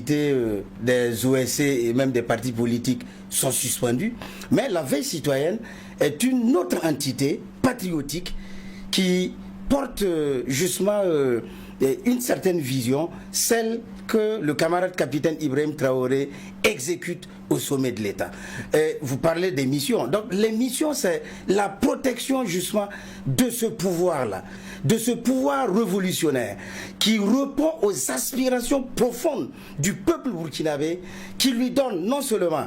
Des OSC et même des partis politiques sont suspendus, mais la veille citoyenne est une autre entité patriotique qui porte justement une certaine vision, celle que le camarade capitaine Ibrahim Traoré exécute au sommet de l'État. Vous parlez des missions. Donc les missions, c'est la protection justement de ce pouvoir-là, de ce pouvoir révolutionnaire qui répond aux aspirations profondes du peuple burkinabé, qui lui donne non seulement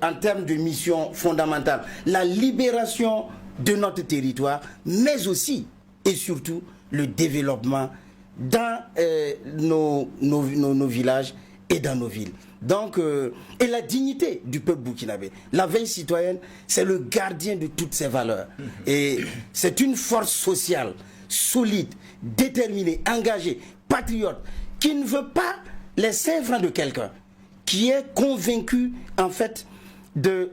en termes de mission fondamentale la libération de notre territoire, mais aussi et surtout le développement dans nos villages et dans nos villes. Donc, et la dignité du peuple burkinabé. La veille citoyenne, c'est le gardien de toutes ces valeurs. Et c'est une force sociale, solide, déterminée, engagée, patriote, qui ne veut pas les 5 francs de quelqu'un, qui est convaincu, en fait, de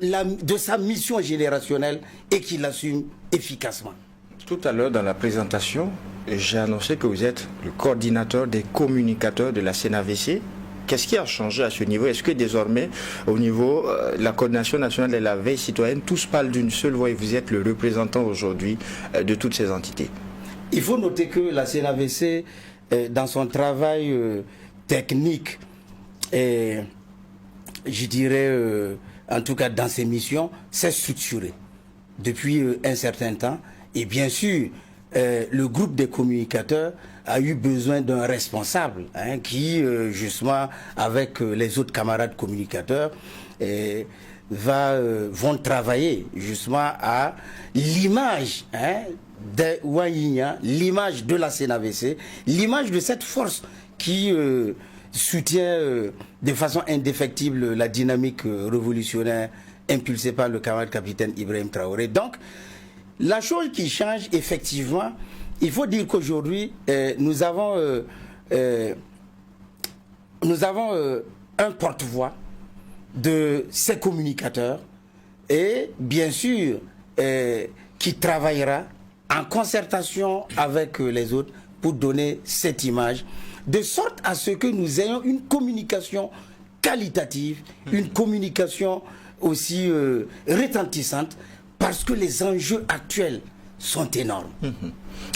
sa mission générationnelle et qui l'assume efficacement. Tout à l'heure, dans la présentation, j'ai annoncé que vous êtes le coordinateur des communicateurs de la CNAVC. Qu'est-ce qui a changé à ce niveau? Est-ce que désormais, au niveau de la coordination nationale de la veille citoyenne, tous parlent d'une seule voix et vous êtes le représentant aujourd'hui de toutes ces entités? Il faut noter que la CNAVC, dans son travail technique, et je dirais, en tout cas dans ses missions, s'est structurée depuis un certain temps. Et bien sûr, le groupe des communicateurs a eu besoin d'un responsable qui, justement, avec les autres camarades communicateurs, vont travailler justement à l'image de Ouaïnia, l'image de la CNAVC, l'image de cette force qui soutient de façon indéfectible la dynamique révolutionnaire impulsée par le camarade capitaine Ibrahim Traoré. Donc, la chose qui change, effectivement, il faut dire qu'aujourd'hui, nous avons un porte-voix de ces communicateurs et, bien sûr, qui travaillera en concertation avec les autres pour donner cette image, de sorte à ce que nous ayons une communication qualitative, une communication aussi retentissante, parce que les enjeux actuels sont énormes.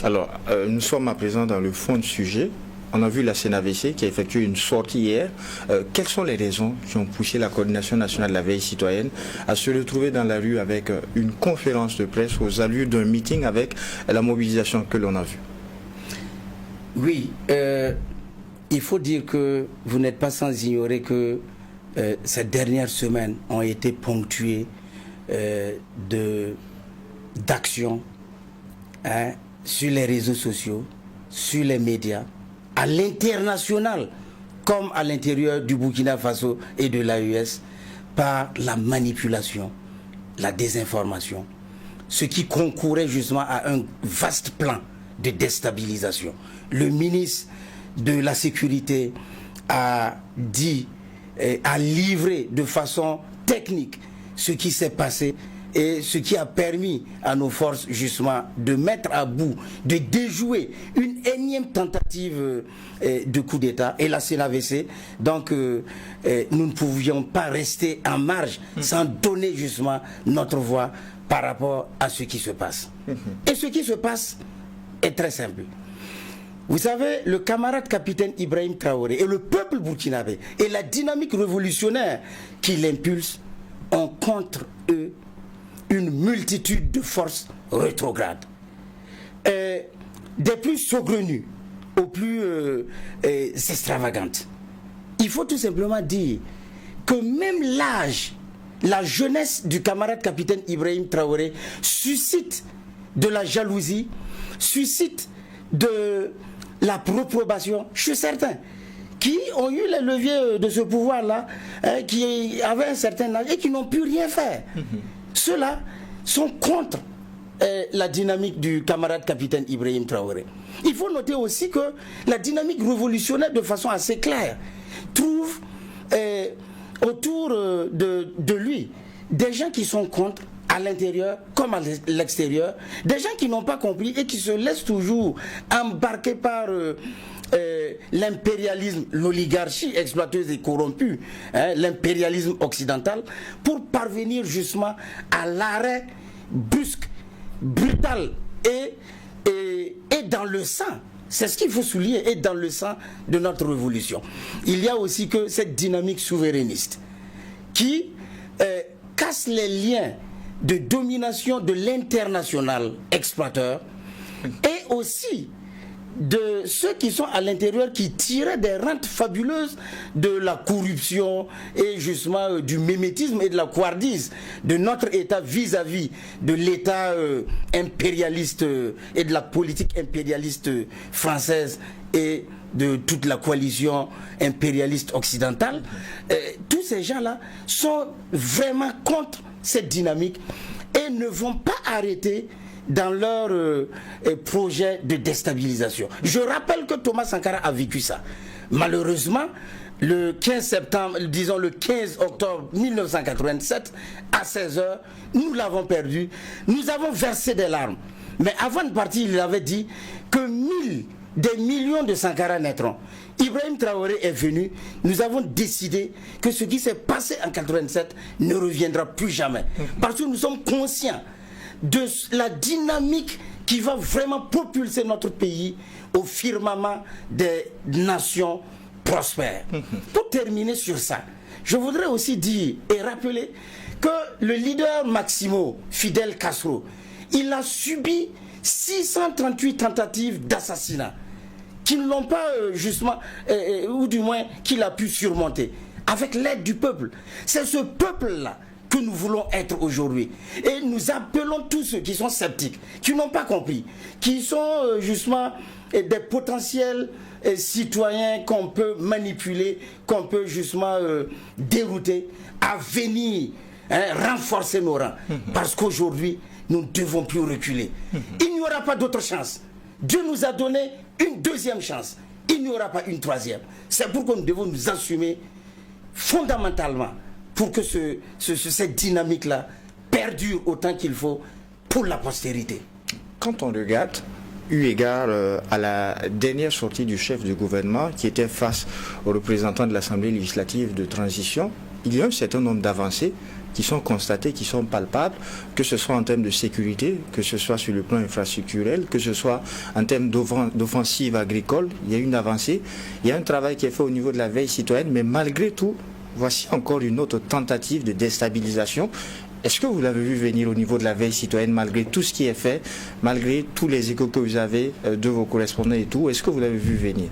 Alors, nous sommes à présent dans le fond du sujet. On a vu la CNAVC qui a effectué une sortie hier. Quelles sont les raisons qui ont poussé la coordination nationale de la veille citoyenne à se retrouver dans la rue avec une conférence de presse aux allures d'un meeting avec la mobilisation que l'on a vue? Oui, il faut dire que vous n'êtes pas sans ignorer que ces dernières semaines ont été ponctuées d'actions sur les réseaux sociaux, sur les médias, à l'international comme à l'intérieur du Burkina Faso et de l'AES, par la manipulation, la désinformation, ce qui concourait justement à un vaste plan de déstabilisation. Le ministre de la Sécurité a dit, a livré de façon technique ce qui s'est passé et ce qui a permis à nos forces justement de mettre à bout, de déjouer une énième tentative de coup d'État et la CNAVC. Donc nous ne pouvions pas rester en marge sans donner justement notre voix par rapport à ce qui se passe. Et ce qui se passe est très simple. Vous savez, le camarade capitaine Ibrahim Traoré et le peuple burkinabé et la dynamique révolutionnaire qui l'impulse ont contre eux une multitude de forces rétrogrades. Des plus saugrenues aux plus extravagantes. Il faut tout simplement dire que même l'âge, la jeunesse du camarade capitaine Ibrahim Traoré suscite de la jalousie, suscite de la réprobation chez certains qui ont eu les leviers de ce pouvoir-là, qui avaient un certain âge et qui n'ont pu rien faire. Ceux-là sont contre la dynamique du camarade capitaine Ibrahim Traoré. Il faut noter aussi que la dynamique révolutionnaire, de façon assez claire, trouve autour de lui des gens qui sont contre, à l'intérieur comme à l'extérieur, des gens qui n'ont pas compris et qui se laissent toujours embarquer par l'impérialisme, l'oligarchie exploiteuse et corrompue, l'impérialisme occidental, pour parvenir justement à l'arrêt brusque, brutal et dans le sang. C'est ce qu'il faut souligner, et dans le sang de notre révolution. Il y a aussi que cette dynamique souverainiste qui casse les liens de domination de l'international exploiteur et aussi de ceux qui sont à l'intérieur qui tiraient des rentes fabuleuses de la corruption et justement du mimétisme et de la couardise de notre État vis-à-vis de l'État impérialiste et de la politique impérialiste française et de toute la coalition impérialiste occidentale. Tous ces gens-là sont vraiment contre cette dynamique et ne vont pas arrêter dans leur projet de déstabilisation. Je rappelle que Thomas Sankara a vécu ça. Malheureusement, le 15 septembre, disons le 15 octobre 1987, à 16h, nous l'avons perdu. Nous avons versé des larmes. Mais avant de partir, il avait dit que des millions de Sankara naîtront. Ibrahim Traoré est venu. Nous avons décidé que ce qui s'est passé en 87 ne reviendra plus jamais. Parce que nous sommes conscients de la dynamique qui va vraiment propulser notre pays au firmament des nations prospères. Pour terminer sur ça, je voudrais aussi dire et rappeler que le leader Maximo Fidel Castro, il a subi 638 tentatives d'assassinat qui ne l'ont pas justement, ou du moins qu'il a pu surmonter avec l'aide du peuple. C'est ce peuple-là que nous voulons être aujourd'hui. Et nous appelons tous ceux qui sont sceptiques, qui n'ont pas compris, qui sont justement des potentiels citoyens qu'on peut manipuler, qu'on peut justement dérouter, à venir renforcer nos rangs. Parce qu'aujourd'hui, nous ne devons plus reculer. Il n'y aura pas d'autre chance. Dieu nous a donné une deuxième chance. Il n'y aura pas une troisième. C'est pourquoi nous devons nous assumer fondamentalement pour que cette dynamique-là perdure autant qu'il faut pour la postérité. Quand on regarde, eu égard à la dernière sortie du chef du gouvernement qui était face aux représentants de l'Assemblée législative de transition, il y a un certain nombre d'avancées qui sont constatées, qui sont palpables, que ce soit en termes de sécurité, que ce soit sur le plan infrastructurel, que ce soit en termes d'offensive agricole. Il y a une avancée, il y a un travail qui est fait au niveau de la veille citoyenne, mais malgré tout, voici encore une autre tentative de déstabilisation. Est-ce que vous l'avez vu venir au niveau de la veille citoyenne, malgré tout ce qui est fait, malgré tous les échos que vous avez de vos correspondants et tout, est-ce que vous l'avez vu venir?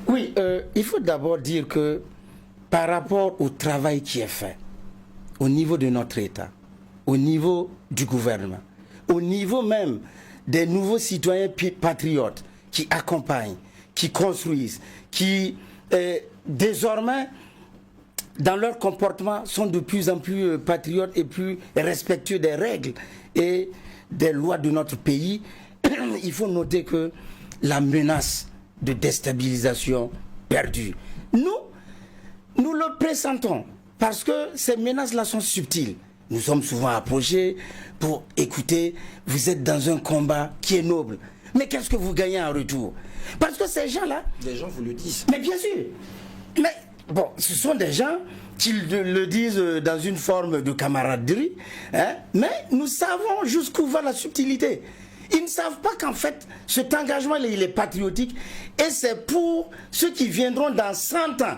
Oui, il faut d'abord dire que par rapport au travail qui est fait, au niveau de notre État, au niveau du gouvernement, au niveau même des nouveaux citoyens patriotes qui accompagnent, qui construisent, qui désormais, dans leur comportement, sont de plus en plus patriotes et plus respectueux des règles et des lois de notre pays, il faut noter que la menace de déstabilisation perdure. Nous le pressentons parce que ces menaces-là sont subtiles. Nous sommes souvent approchés pour écouter, vous êtes dans un combat qui est noble. Mais qu'est-ce que vous gagnez en retour? Parce que ces gens-là... Les gens vous le disent. Mais bien sûr. Mais bon, ce sont des gens qui le disent dans une forme de camaraderie, mais nous savons jusqu'où va la subtilité. Ils ne savent pas qu'en fait, cet engagement-là, il est patriotique et c'est pour ceux qui viendront dans 100 ans,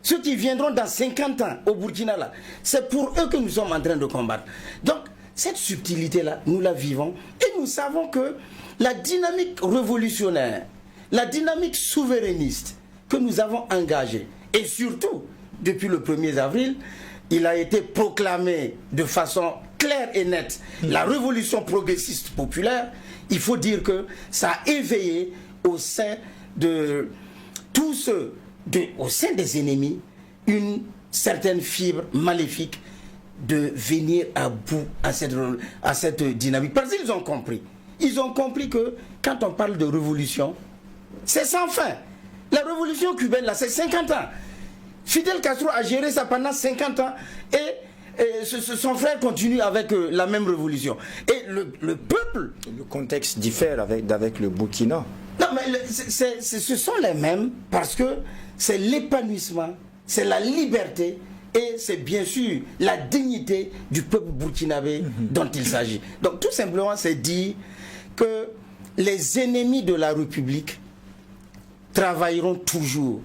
ceux qui viendront dans 50 ans au Burkina, là, c'est pour eux que nous sommes en train de combattre. Donc, cette subtilité-là, nous la vivons et nous savons que la dynamique révolutionnaire, la dynamique souverainiste que nous avons engagée, et surtout, depuis le 1er avril, il a été proclamé de façon claire et nette la révolution progressiste populaire. Il faut dire que ça a éveillé au sein de tous ceux, au sein des ennemis, une certaine fibre maléfique de venir à bout à cette dynamique. Parce qu'ils ont compris. Ils ont compris que quand on parle de révolution, c'est sans fin. La révolution cubaine, là, c'est 50 ans. Fidel Castro a géré ça pendant 50 ans et son frère continue avec la même révolution. Et le peuple... Le contexte diffère avec le Burkina. Non, mais ce sont les mêmes parce que c'est l'épanouissement, c'est la liberté et c'est bien sûr la dignité du peuple burkinabé dont il s'agit. Donc tout simplement, c'est dire que les ennemis de la République travailleront toujours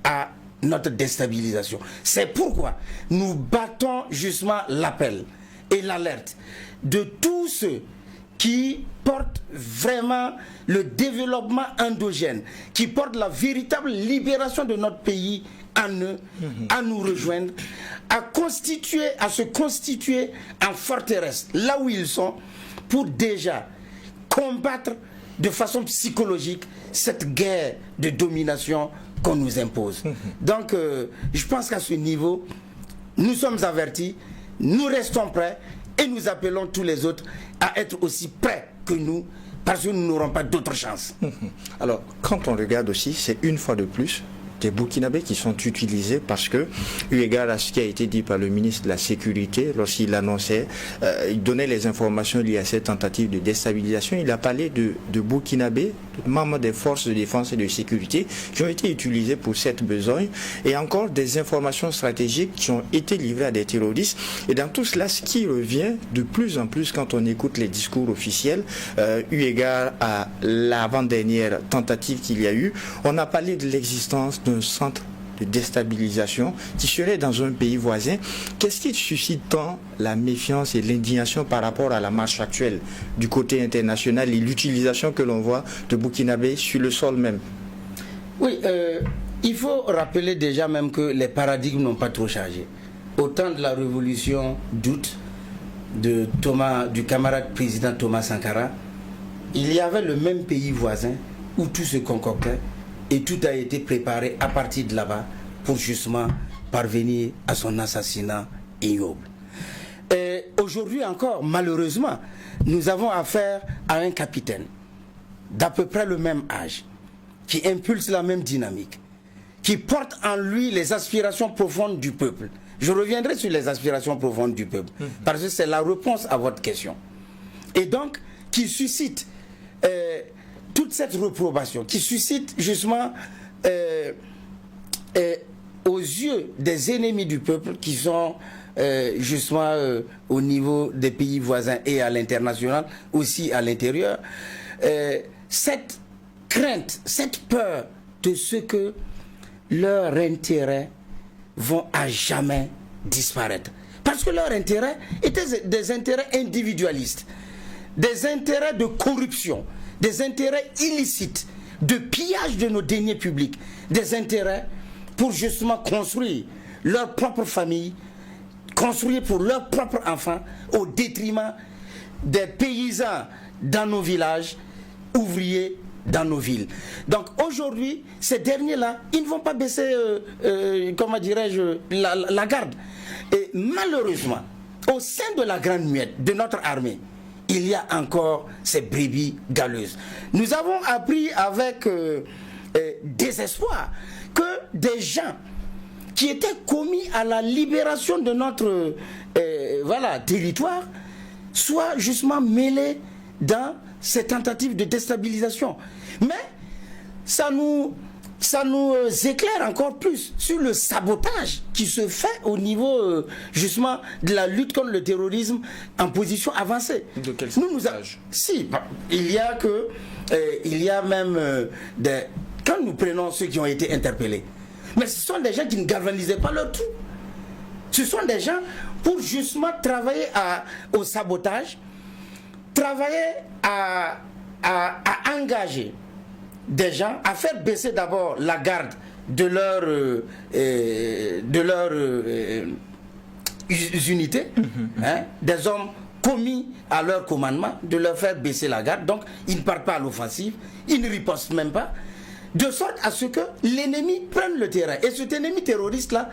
à notre déstabilisation. C'est pourquoi nous battons justement l'appel et l'alerte de tous ceux qui portent vraiment le développement endogène, qui portent la véritable libération de notre pays en eux, à nous rejoindre, à se constituer en forteresse, là où ils sont, pour déjà combattre de façon psychologique cette guerre de domination qu'on nous impose. Donc, je pense qu'à ce niveau, nous sommes avertis, nous restons prêts et nous appelons tous les autres à être aussi prêts que nous, parce que nous n'aurons pas d'autre chance. Alors, quand on regarde aussi, c'est une fois de plus des Burkinabés qui sont utilisés parce que, eu égard à ce qui a été dit par le ministre de la Sécurité lorsqu'il annonçait, il donnait les informations liées à cette tentative de déstabilisation, il a parlé de Burkinabés, de membres des forces de défense et de sécurité qui ont été utilisés pour cette besogne, et encore des informations stratégiques qui ont été livrées à des terroristes. Et dans tout cela, ce qui revient de plus en plus quand on écoute les discours officiels, eu égard à l'avant-dernière tentative qu'il y a eu, on a parlé de l'existence d'un centre de déstabilisation qui serait dans un pays voisin. Qu'est-ce qui suscite tant la méfiance et l'indignation par rapport à la marche actuelle du côté international et l'utilisation que l'on voit de Burkinabés sur le sol même? Oui, il faut rappeler déjà même que les paradigmes n'ont pas trop changé. Au temps de la révolution d'août du camarade président Thomas Sankara, il y avait le même pays voisin où tout se concoctait et tout a été préparé à partir de là-bas pour justement parvenir à son assassinat ignoble. Aujourd'hui encore, malheureusement, nous avons affaire à un capitaine d'à peu près le même âge, qui impulse la même dynamique, qui porte en lui les aspirations profondes du peuple. Je reviendrai sur les aspirations profondes du peuple, parce que c'est la réponse à votre question. Et donc, qui suscite toute cette réprobation, qui suscite justement aux yeux des ennemis du peuple qui sont justement au niveau des pays voisins et à l'international, aussi à l'intérieur, cette crainte, cette peur de ce que leurs intérêts vont à jamais disparaître. Parce que leurs intérêts étaient des intérêts individualistes, des intérêts de corruption, des intérêts illicites, de pillage de nos deniers publics, des intérêts pour justement construire leur propre famille, construire pour leurs propres enfants, au détriment des paysans dans nos villages, ouvriers dans nos villes. Donc aujourd'hui, ces derniers-là, ils ne vont pas baisser, comment dirais-je, la garde. Et malheureusement, au sein de la grande muette de notre armée, il y a encore ces brebis galeuses. Nous avons appris avec désespoir que des gens qui étaient commis à la libération de notre territoire soient justement mêlés dans ces tentatives de déstabilisation. Mais ça nous éclaire encore plus sur le sabotage qui se fait au niveau justement de la lutte contre le terrorisme en position avancée. De quel sabotage? Il y a même quand nous prenons ceux qui ont été interpellés, mais ce sont des gens qui ne galvanisaient pas leur trou. Ce sont des gens pour justement travailler au sabotage, travailler à engager des gens, à faire baisser d'abord la garde de leur unité, des hommes commis à leur commandement, de leur faire baisser la garde. Donc ils ne partent pas à l'offensive, ils ne ripostent même pas, de sorte à ce que l'ennemi prenne le terrain. Et cet ennemi terroriste-là,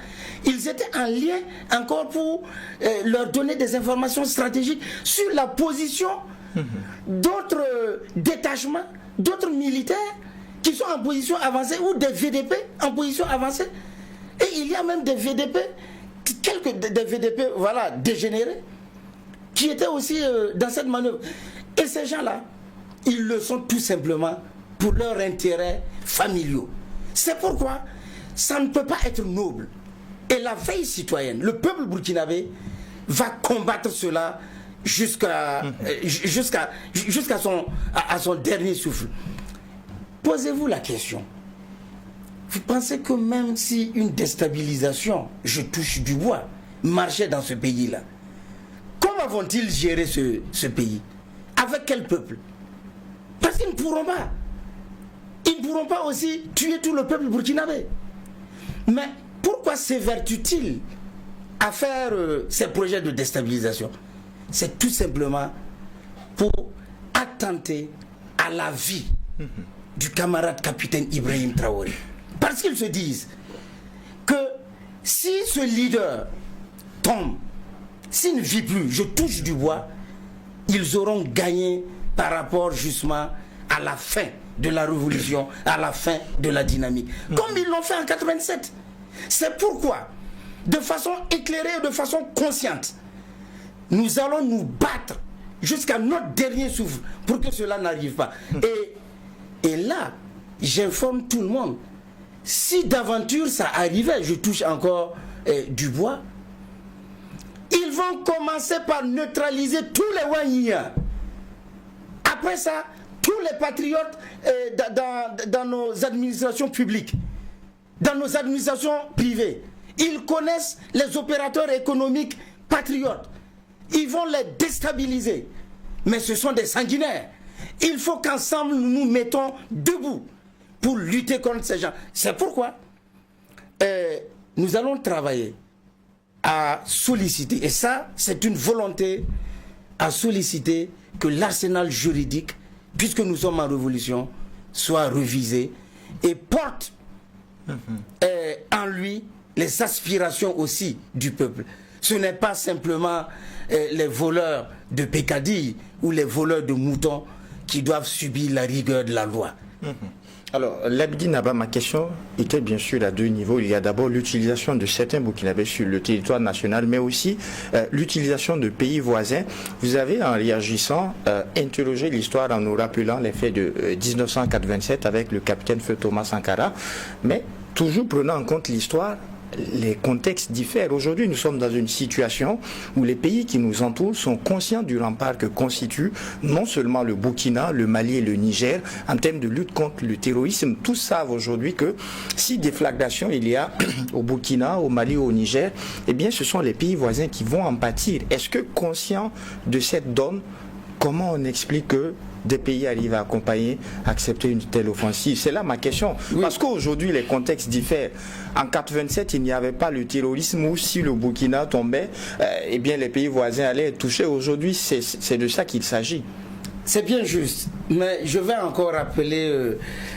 ils étaient en lien encore pour leur donner des informations stratégiques sur la position d'autres détachements, d'autres militaires qui sont en position avancée ou des VDP en position avancée. Et il y a même des VDP, quel que des VDP, voilà, dégénérés, qui étaient aussi dans cette manœuvre. Et ces gens-là, ils le sont tout simplement pour leurs intérêts familiaux. C'est pourquoi ça ne peut pas être noble. Et la veille citoyenne, le peuple burkinabé va combattre cela jusqu'à son dernier souffle. Posez-vous la question. Vous pensez que même si une déstabilisation, je touche du bois, marchait dans ce pays-là, comment vont-ils gérer ce pays? Avec quel peuple? Parce qu'ils ne pourront pas. Ils ne pourront pas aussi tuer tout le peuple burkinabé. Mais pourquoi s'évertuent-ils à faire ces projets de déstabilisation? C'est tout simplement pour attenter à la vie du camarade capitaine Ibrahim Traoré. Parce qu'ils se disent que si ce leader tombe, s'il ne vit plus, je touche du bois, ils auront gagné par rapport justement à la fin de la révolution, à la fin de la dynamique. Comme ils l'ont fait en 87. C'est pourquoi, de façon éclairée et de façon consciente, nous allons nous battre jusqu'à notre dernier souffle pour que cela n'arrive pas. Et là, j'informe tout le monde, si d'aventure ça arrivait, je touche encore du bois, ils vont commencer par neutraliser tous les Wanyia. Après ça, tous les patriotes dans nos administrations publiques, dans nos administrations privées, ils connaissent les opérateurs économiques patriotes. Ils vont les déstabiliser. Mais ce sont des sanguinaires. Il faut qu'ensemble nous nous mettons debout pour lutter contre ces gens. C'est pourquoi nous allons travailler à solliciter, et ça c'est une volonté, à solliciter que l'arsenal juridique, puisque nous sommes en révolution, soit revisé et porte en lui les aspirations aussi du peuple. Ce n'est pas simplement les voleurs de pécadilles ou les voleurs de moutons qui doivent subir la rigueur de la loi. Alors, Labdi Naba, ma question était bien sûr à deux niveaux. Il y a d'abord l'utilisation de certains Burkinabés sur le territoire national, mais aussi l'utilisation de pays voisins. Vous avez, en réagissant, interrogé l'histoire en nous rappelant les faits de 1927 avec le capitaine Feu Thomas Sankara, mais toujours prenant en compte l'histoire. Les contextes diffèrent. Aujourd'hui, nous sommes dans une situation où les pays qui nous entourent sont conscients du rempart que constitue non seulement le Burkina, le Mali et le Niger en termes de lutte contre le terrorisme. Tous savent aujourd'hui que si déflagration il y a au Burkina, au Mali ou au Niger, eh bien ce sont les pays voisins qui vont en pâtir. Est-ce que conscient de cette donne, comment on explique que des pays arrivent à accompagner, accepter une telle offensive? C'est là ma question. Oui. Parce qu'aujourd'hui, les contextes diffèrent. En 87, il n'y avait pas le terrorisme où si le Burkina tombait, eh bien les pays voisins allaient être touchés. Aujourd'hui, c'est de ça qu'il s'agit. C'est bien juste. Mais je vais encore rappeler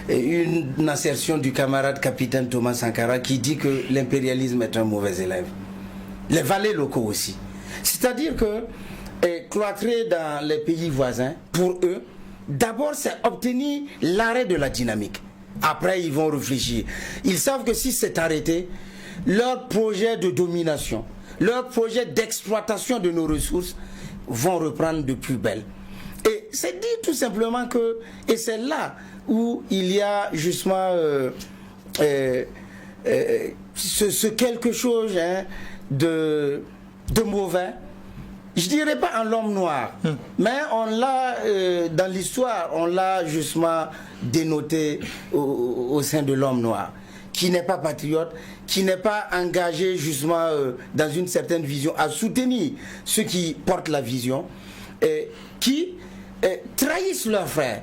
une assertion du camarade capitaine Thomas Sankara qui dit que l'impérialisme est un mauvais élève. Les valets locaux aussi. C'est-à-dire que cloîtrer dans les pays voisins, pour eux, d'abord, c'est obtenir l'arrêt de la dynamique. Après, ils vont réfléchir. Ils savent que si c'est arrêté, leur projet de domination, leur projet d'exploitation de nos ressources vont reprendre de plus belle. Et c'est dit tout simplement que, et c'est là où il y a justement ce quelque chose de mauvais. Je dirais pas en l'homme noir, mais on l'a dans l'histoire, on l'a justement dénoté au sein de l'homme noir, qui n'est pas patriote, qui n'est pas engagé justement dans une certaine vision, à soutenir ceux qui portent la vision, qui trahissent leurs frères.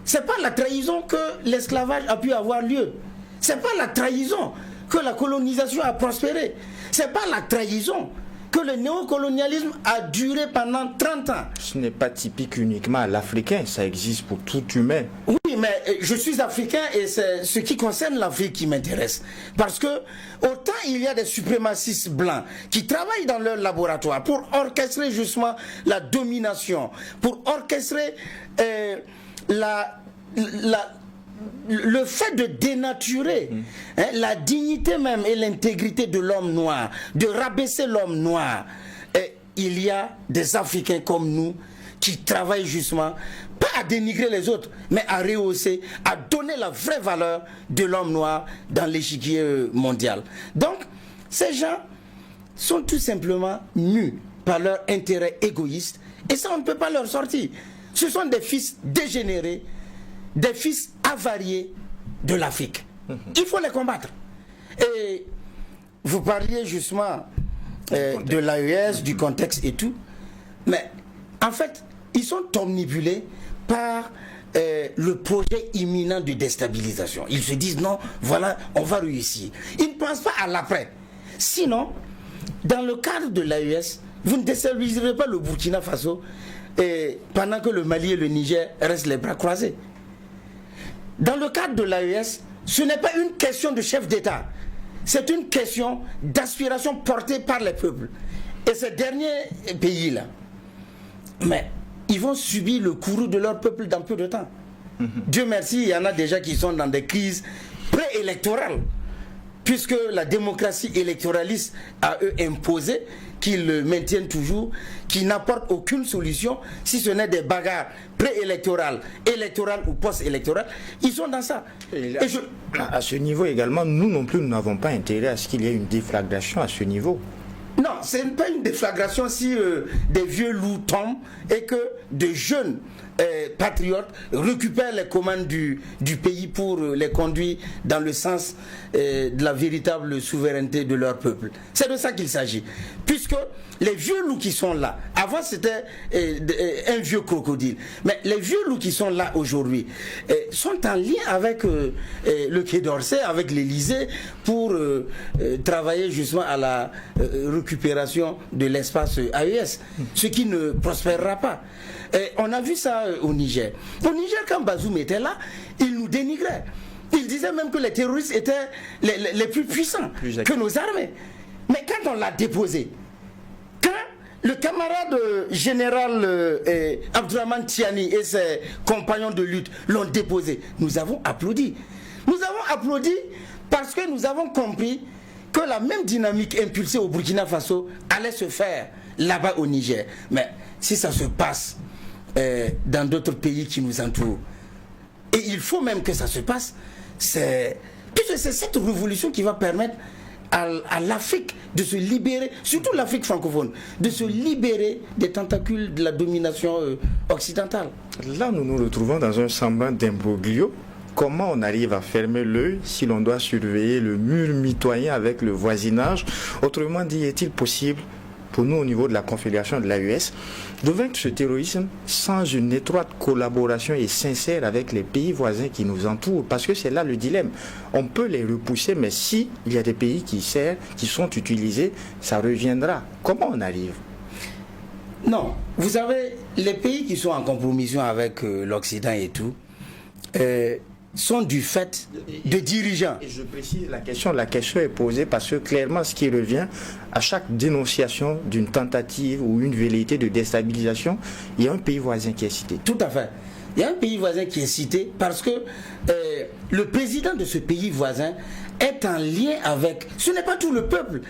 C'est pas la trahison que l'esclavage a pu avoir lieu. C'est pas la trahison que la colonisation a prospéré. C'est pas la trahison que le néocolonialisme a duré pendant 30 ans. Ce n'est pas typique uniquement à l'Africain, ça existe pour tout humain. Oui, mais je suis africain et c'est ce qui concerne l'Afrique qui m'intéresse. Parce que autant il y a des suprémacistes blancs qui travaillent dans leur laboratoire pour orchestrer justement la domination, pour orchestrer le fait de dénaturer la dignité même et l'intégrité de l'homme noir, de rabaisser l'homme noir, il y a des Africains comme nous qui travaillent justement, pas à dénigrer les autres, mais à rehausser, à donner la vraie valeur de l'homme noir dans l'échiquier mondial. Donc, ces gens sont tout simplement mus par leur intérêt égoïste, et ça on ne peut pas leur sortir. Ce sont des fils dégénérés, des fils avariés de l'Afrique. Il faut les combattre. Et vous parliez justement de l'AES, du contexte et tout, mais en fait, ils sont omnibulés par le projet imminent de déstabilisation. Ils se disent non, voilà, on va réussir. Ils ne pensent pas à l'après. Sinon, dans le cadre de l'AES, vous ne déstabiliserez pas le Burkina Faso pendant que le Mali et le Niger restent les bras croisés. Dans le cadre de l'AES, ce n'est pas une question de chef d'État, c'est une question d'aspiration portée par les peuples. Et ces derniers pays-là, mais ils vont subir le courroux de leur peuple dans peu de temps. Dieu merci, il y en a déjà qui sont dans des crises préélectorales, puisque la démocratie électoraliste a eux imposé qu'ils le maintiennent toujours, qui n'apportent aucune solution, si ce n'est des bagarres préélectorales, électorales ou post-électorales. Ils sont dans ça. À ce niveau également, nous non plus, nous n'avons pas intérêt à ce qu'il y ait une déflagration à ce niveau. Non, ce n'est pas une déflagration si des vieux loups tombent et que de jeunes patriotes récupèrent les commandes du pays pour les conduire dans le sens de la véritable souveraineté de leur peuple. C'est de ça qu'il s'agit. Puisque les vieux loups qui sont là, avant c'était un vieux crocodile, mais les vieux loups qui sont là aujourd'hui sont en lien avec le Quai d'Orsay, avec l'Élysée, pour travailler justement à la récupération de l'espace AES, ce qui ne prospérera pas. On a vu ça au Niger. Au Niger, quand Bazoum était là, il nous dénigrait. Il disait même que les terroristes étaient les plus puissants que nos armées. Mais quand on l'a déposé, quand le camarade général Abdourahmane Tiani et ses compagnons de lutte l'ont déposé, nous avons applaudi. Nous avons applaudi parce que nous avons compris que la même dynamique impulsée au Burkina Faso allait se faire là-bas au Niger. Mais si ça se passe dans d'autres pays qui nous entourent, et il faut même que ça se passe, puisque c'est cette révolution qui va permettre à l'Afrique de se libérer, surtout l'Afrique francophone, de se libérer des tentacules de la domination occidentale. Là, nous nous retrouvons dans un semblant d'imbroglio. Comment on arrive à fermer l'œil si l'on doit surveiller le mur mitoyen avec le voisinage? Autrement dit, est-il possible pour nous au niveau de la Confédération de l'AES de vaincre ce terrorisme sans une étroite collaboration et sincère avec les pays voisins qui nous entourent? Parce que c'est là le dilemme. On peut les repousser, mais si il y a des pays qui sont utilisés, ça reviendra. Comment on arrive? Non, vous savez, les pays qui sont en compromission avec l'Occident et tout, sont du fait de dirigeants. Et je précise la question est posée parce que clairement ce qui revient à chaque dénonciation d'une tentative ou une velléité de déstabilisation, il y a un pays voisin qui est cité. Tout à fait. Il y a un pays voisin qui est cité parce que le président de ce pays voisin est en lien avec... Ce n'est pas tout le peuple.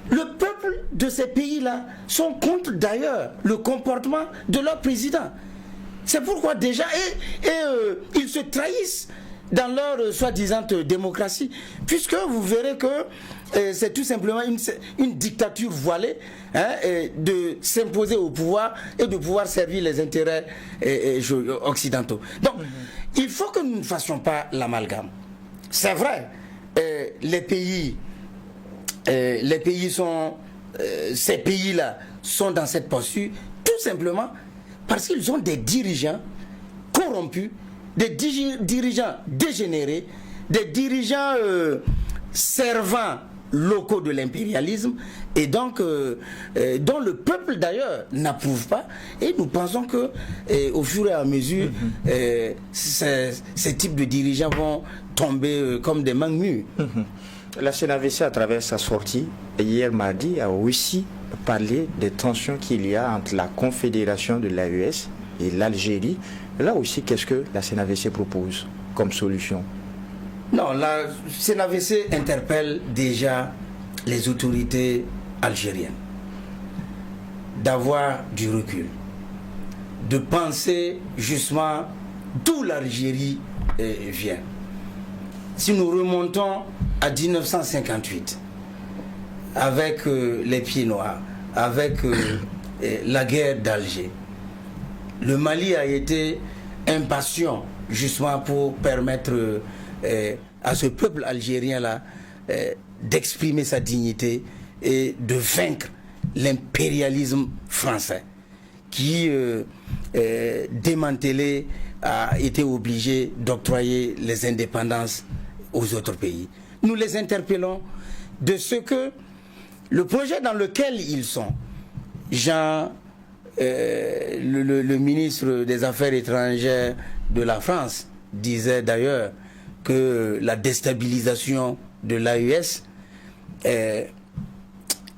Le peuple de ces pays-là sont contre d'ailleurs le comportement de leur président. C'est pourquoi déjà, ils se trahissent dans leur soi-disant démocratie, puisque vous verrez que c'est tout simplement une dictature voilée de s'imposer au pouvoir et de pouvoir servir les intérêts occidentaux. Donc, il faut que nous ne fassions pas l'amalgame. C'est vrai, les pays sont, ces pays-là sont dans cette posture, tout simplement parce qu'ils ont des dirigeants corrompus, des dirigeants dégénérés, des dirigeants servants locaux de l'impérialisme, et donc dont le peuple d'ailleurs n'approuve pas. Et nous pensons que au fur et à mesure, ces types de dirigeants vont tomber comme des mangues mûres. La CNAVC, à travers sa sortie hier mardi, a aussi parlé des tensions qu'il y a entre la Confédération de l'AES et l'Algérie. Là aussi, qu'est-ce que la CNAVC propose comme solution? Non, la CNAVC interpelle déjà les autorités algériennes d'avoir du recul, de penser justement d'où l'Algérie vient. Si nous remontons à 1958, avec les Pieds Noirs, avec la guerre d'Alger, le Mali a été impatient justement pour permettre à ce peuple algérien-là d'exprimer sa dignité et de vaincre l'impérialisme français qui, démantelé, a été obligé d'octroyer les indépendances aux autres pays. Nous les interpellons de ce que le projet dans lequel ils sont, le ministre des Affaires étrangères de la France disait d'ailleurs que la déstabilisation de l'AES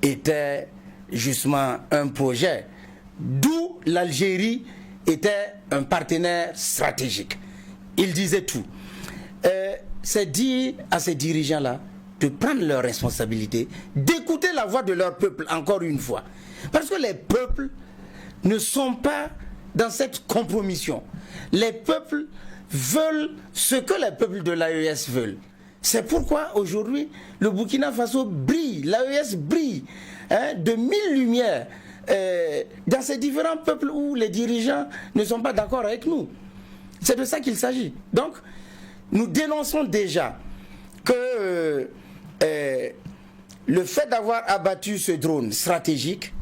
était justement un projet d'où l'Algérie était un partenaire stratégique. Il disait tout. C'est dire à ces dirigeants-là de prendre leurs responsabilités, d'écouter la voix de leur peuple encore une fois. Parce que les peuples ne sont pas dans cette compromission. Les peuples veulent ce que les peuples de l'AES veulent. C'est pourquoi aujourd'hui le Burkina Faso brille, l'AES brille de mille lumières dans ces différents peuples où les dirigeants ne sont pas d'accord avec nous. C'est de ça qu'il s'agit. Donc, nous dénonçons déjà que le fait d'avoir abattu ce drone stratégique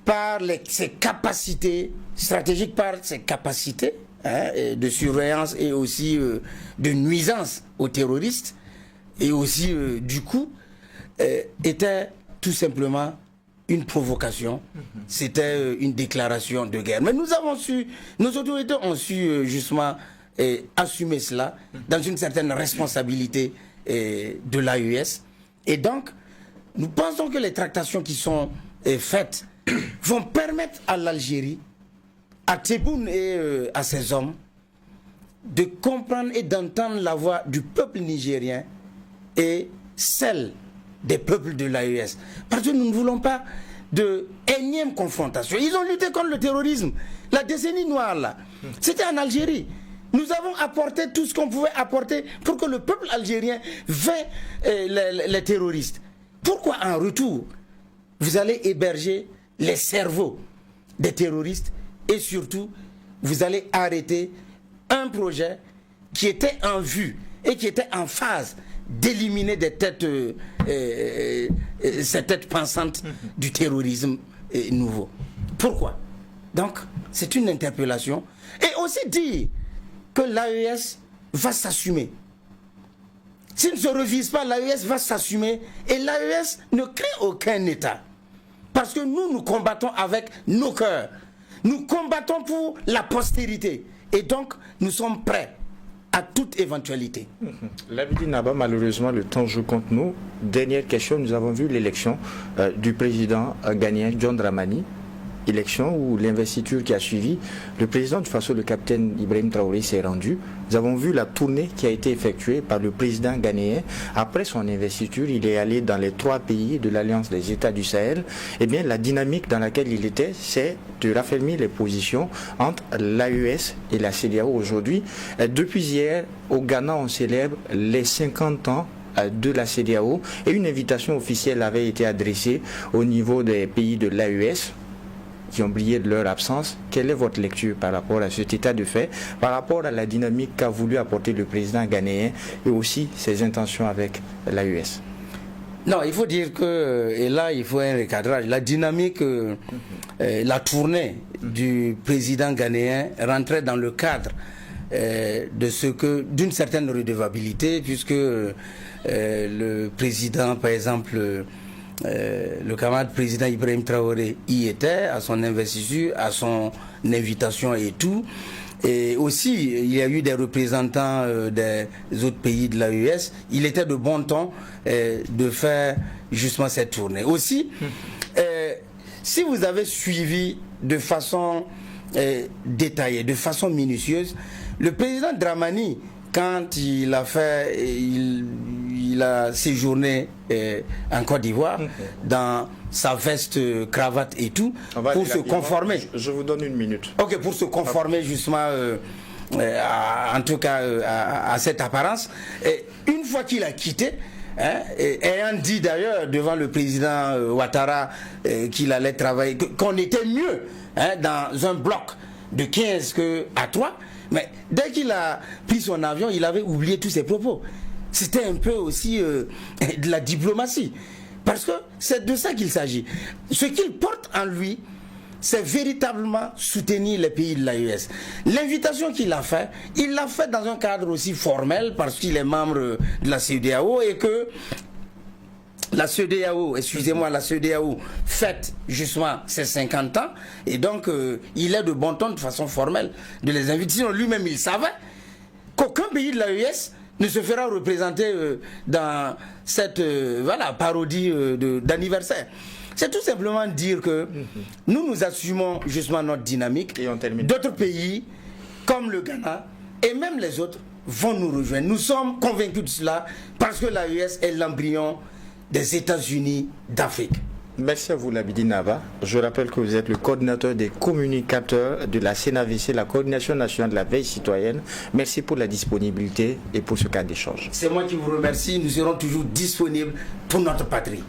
par ses capacités, stratégique par ses capacités de surveillance et aussi de nuisance aux terroristes et aussi du coup était tout simplement une provocation, c'était une déclaration de guerre. Mais nous avons su, nos autorités ont su justement assumer cela dans une certaine responsabilité de l'AES. Et donc, nous pensons que les tractations qui sont faites vont permettre à l'Algérie, à Tebboune et à ses hommes, de comprendre et d'entendre la voix du peuple nigérien et celle des peuples de l'AES. Parce que nous ne voulons pas de énième confrontation. Ils ont lutté contre le terrorisme. La décennie noire, là, c'était en Algérie. Nous avons apporté tout ce qu'on pouvait apporter pour que le peuple algérien vaincre les terroristes. Pourquoi en retour, vous allez héberger les cerveaux des terroristes et surtout, vous allez arrêter un projet qui était en vue et qui était en phase d'éliminer des têtes, ces têtes pensantes du terrorisme nouveau. Pourquoi? Donc, c'est une interpellation. Et aussi dire que l'AES va s'assumer. S'il ne se revise pas, l'AES va s'assumer et l'AES ne crée aucun État. Parce que nous combattons avec nos cœurs. Nous combattons pour la postérité. Et donc, nous sommes prêts à toute éventualité. Labidi Naba, malheureusement, le temps joue contre nous. Dernière question, nous avons vu l'élection du président ghanéen John Dramani. Élection où l'investiture qui a suivi, le président du Faso, le capitaine Ibrahim Traoré, s'est rendu. Nous avons vu la tournée qui a été effectuée par le président ghanéen. Après son investiture, il est allé dans les 3 pays de l'Alliance des États du Sahel. Eh bien, la dynamique dans laquelle il était, c'est de raffermir les positions entre l'AES et la CEDEAO aujourd'hui. Depuis hier, au Ghana, on célèbre les 50 ans de la CEDEAO et une invitation officielle avait été adressée au niveau des pays de l'AES qui ont brillé de leur absence. Quelle est votre lecture par rapport à cet état de fait, par rapport à la dynamique qu'a voulu apporter le président ghanéen et aussi ses intentions avec l'AES? Non, il faut dire que, et là il faut un recadrage, la dynamique, la tournée du président ghanéen rentrait dans le cadre de ce que, d'une certaine redevabilité, puisque le président, par exemple, le camarade président Ibrahim Traoré y était, à son investiture, à son invitation et tout. Et aussi, il y a eu des représentants des autres pays de l'AES. Il était de bon ton de faire justement cette tournée. Aussi, si vous avez suivi de façon détaillée, de façon minutieuse, le président Dramani, quand il a fait, il a séjourné en Côte d'Ivoire dans sa veste, cravate et tout, pour se conformer. Je vous donne une minute. Ok, pour se conformer justement, en tout cas, à cette apparence. Et une fois qu'il a quitté, ayant dit d'ailleurs devant le président Ouattara qu'il allait travailler, qu'on était mieux dans un bloc de 15 qu'à 3, mais dès qu'il a pris son avion, il avait oublié tous ses propos. C'était un peu aussi de la diplomatie, parce que c'est de ça qu'il s'agit. Ce qu'il porte en lui, c'est véritablement soutenir les pays de l'AES. L'invitation qu'il a faite, il l'a fait dans un cadre aussi formel, parce qu'il est membre de la CEDEAO et que la CEDEAO, la CEDEAO fête justement ses 50 ans, et donc il est de bon ton de façon formelle de les inviter. Sinon lui-même il savait qu'aucun pays de l'AES ne se fera représenter dans cette parodie d'anniversaire. C'est tout simplement dire que nous assumons justement notre dynamique. D'autres pays, comme le Ghana et même les autres, vont nous rejoindre. Nous sommes convaincus de cela parce que l'AES est l'embryon des États-Unis d'Afrique. Merci à vous, Labidi Naba. Je rappelle que vous êtes le coordinateur des communicateurs de la CNAVC, la Coordination nationale de la veille citoyenne. Merci pour la disponibilité et pour ce cas d'échange. C'est moi qui vous remercie. Nous serons toujours disponibles pour notre patrie.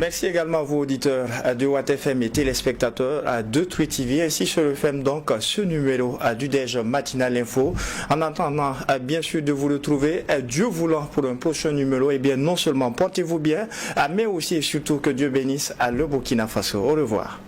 Merci également à vous, auditeurs de Watt FM et téléspectateurs de Twi TV. Ainsi se referme donc ce numéro du Déj Matinal Info. En attendant, bien sûr, de vous retrouver, Dieu voulant, pour un prochain numéro. Et bien, non seulement portez-vous bien, mais aussi et surtout que Dieu bénisse le Burkina Faso. Au revoir.